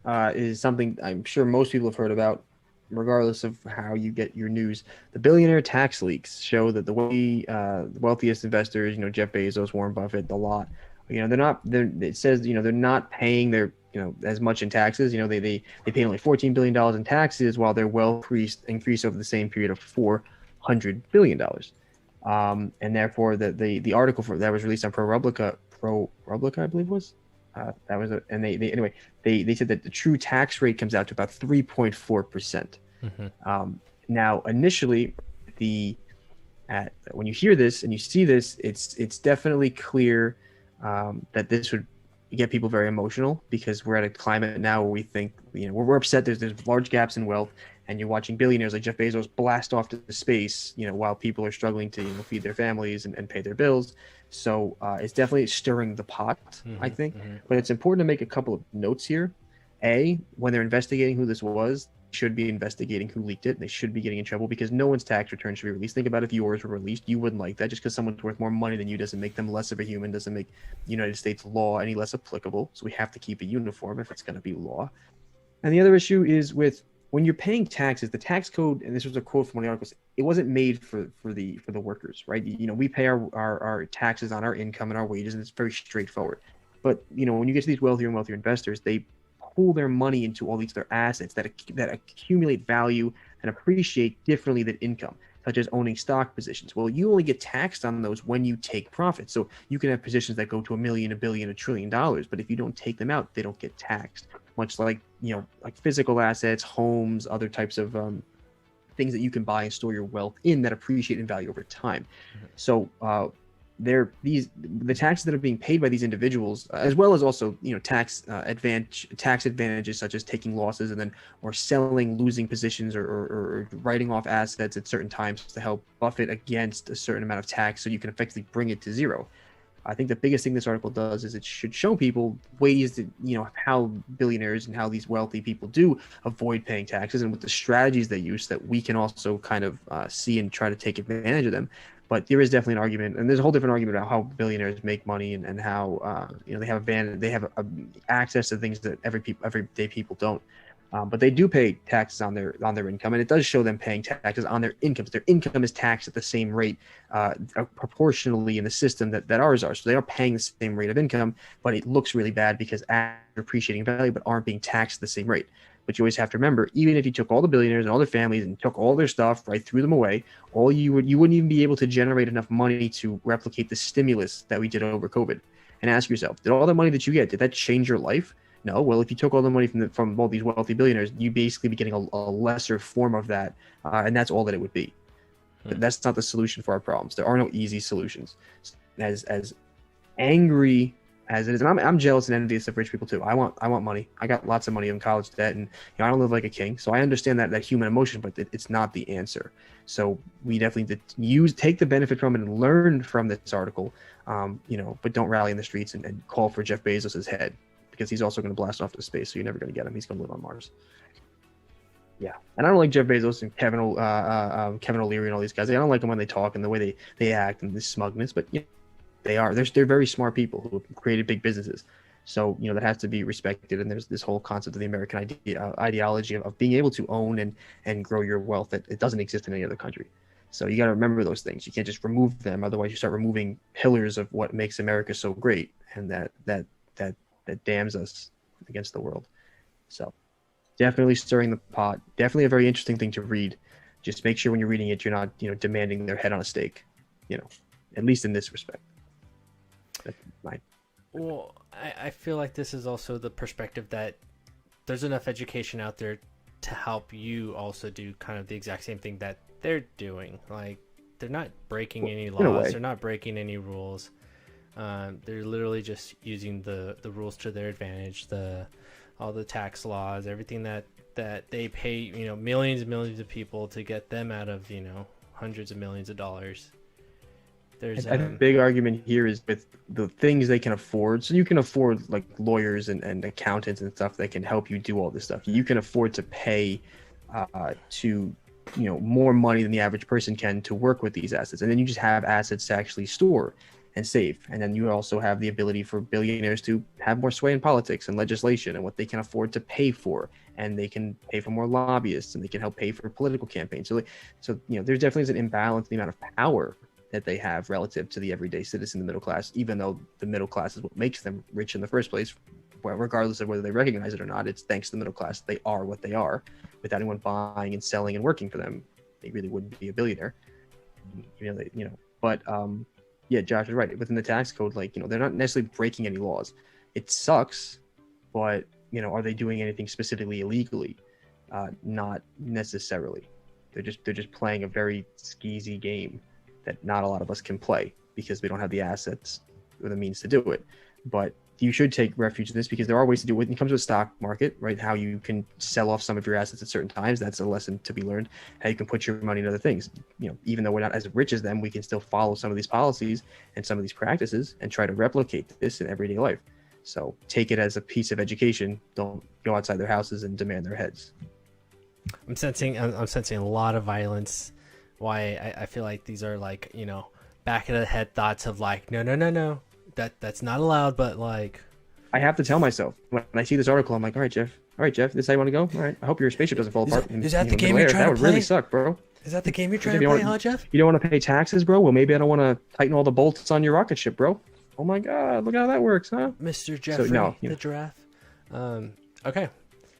is something I'm sure most people have heard about, regardless of how you get your news. The billionaire tax leaks show that the wealthiest investors, Jeff Bezos, Warren Buffett, the lot, they're not. It says, they're not paying their, as much in taxes. They pay only $14 billion in taxes, while their wealth increased over the same period of $400 billion. And therefore, the article that was released on ProRublica, I believe was, that was and anyway, they said that the true tax rate comes out to about 3.4%. Hmm. Now, initially, the when you hear this and you see this, it's definitely clear that this would get people very emotional, because we're at a climate now where we think, we're upset. There's large gaps in wealth, and you're watching billionaires like Jeff Bezos blast off to space, while people are struggling to, feed their families and pay their bills. So it's definitely stirring the pot, I Hmm. think. Hmm. But it's important to make a couple of notes here. A, when they're investigating who this was, should be investigating who leaked it. They should be getting in trouble, because no one's tax return should be released. Think about if yours were released. You wouldn't like that. Just because someone's worth more money than you doesn't make them less of a human, doesn't make United States law any less applicable. So we have to keep it uniform if it's going to be law. And the other issue is with when you're paying taxes, the tax code, and this was a quote from one of the articles, it wasn't made for the workers, right? We pay our taxes on our income and our wages, and it's very straightforward. But when you get to these wealthier and wealthier investors, they pool their money into all these other assets that accumulate value and appreciate differently than income, such as owning stock positions. Well, you only get taxed on those when you take profits. So you can have positions that go to a million, a billion, $1 trillion, but if you don't take them out, they don't get taxed. Much like, like physical assets, homes, other types of things that you can buy and store your wealth in that appreciate in value over time. So the taxes that are being paid by these individuals, as well as also tax advantages such as taking losses and then or selling losing positions, or writing off assets at certain times to help buffet against a certain amount of tax, so you can effectively bring it to zero. I think the biggest thing this article does is it should show people ways that, how billionaires and how these wealthy people do avoid paying taxes, and with the strategies they use, that we can also kind of see and try to take advantage of them. But there is definitely an argument, and there's a whole different argument about how billionaires make money, and how they have access to things that everyday people don't. But they do pay taxes on their income, and it does show them paying taxes on their incomes. Their income is taxed at the same rate, proportionally in the system that ours are. So they are paying the same rate of income, but it looks really bad because they're appreciating value, but aren't being taxed at the same rate. But you always have to remember, even if you took all the billionaires and all their families and took all their stuff, right, threw them away, you wouldn't even be able to generate enough money to replicate the stimulus that we did over COVID. And ask yourself, did all the money that you get, did that change your life? No. Well, if you took all the money from all these wealthy billionaires, you basically be getting a lesser form of that, and that's all that it would be. But that's not the solution for our problems. There are no easy solutions. As angry as it is, and I'm jealous and envious of rich people too. I want money. I got lots of money in college debt, and I don't live like a king, so I understand that human emotion, but it's not the answer. So we definitely take the benefit from it and learn from this article, but don't rally in the streets and call for Jeff Bezos's head, because he's also going to blast off to space, so you're never going to get him. He's going to live on Mars. Yeah, and I don't like Jeff Bezos and Kevin O'Leary and all these guys. I don't like them when they talk and the way they act and this smugness. But they're very smart people who have created big businesses. So that has to be respected. And there's this whole concept of the American ideology of being able to own and grow your wealth that it doesn't exist in any other country. So you got to remember those things. You can't just remove them, otherwise you start removing pillars of what makes America so great, and that damns us against the world. So definitely stirring the pot. Definitely a very interesting thing to read. Just make sure when you're reading it, you're not, demanding their head on a stake. You know, at least in this respect. That's my. Well, I feel like this is also the perspective that there's enough education out there to help you also do kind of the exact same thing that they're doing. Like, they're not breaking any laws, they're not breaking any rules. They're literally just using the rules to their advantage. All the tax laws, everything that they pay, millions and millions of people to get them out of, hundreds of millions of dollars. There's I think the big argument here is with the things they can afford. So you can afford like lawyers and accountants and stuff that can help you do all this stuff. You can afford to pay to more money than the average person can to work with these assets, and then you just have assets to actually store. and save. And then you also have the ability for billionaires to have more sway in politics and legislation and what they can afford to pay for. And they can pay for more lobbyists, and they can help pay for political campaigns. So there definitely is an imbalance in the amount of power that they have relative to the everyday citizen, the middle class, even though the middle class is what makes them rich in the first place. Well, regardless of whether they recognize it or not, it's thanks to the middle class. They are what they are. Without anyone buying and selling and working for them, they really wouldn't be a billionaire. But yeah, Josh is right. Within the tax code, they're not necessarily breaking any laws. It sucks, but are they doing anything specifically illegally? Not necessarily. They're just playing a very skeezy game that not a lot of us can play because we don't have the assets or the means to do it. But you should take refuge in this because there are ways to do it. When it comes to a stock market, right? How you can sell off some of your assets at certain times. That's a lesson to be learned. How you can put your money in other things. Even though we're not as rich as them, we can still follow some of these policies and some of these practices and try to replicate this in everyday life. So take it as a piece of education. Don't go outside their houses and demand their heads. I'm sensing a lot of violence. Why I feel like these are back of the head thoughts of no. That's not allowed, but I have to tell myself when I see this article, I'm like, all right, Jeff, this is how you want to go? All right, I hope your spaceship doesn't fall apart. Is that the game you're trying to play? That would really suck, bro. Is that the game you're trying to play, huh, Jeff? You don't want to pay taxes, bro? Well, maybe I don't want to tighten all the bolts on your rocket ship, bro. Oh my God, look how that works, huh? Mr. Jeffrey, the giraffe. Okay.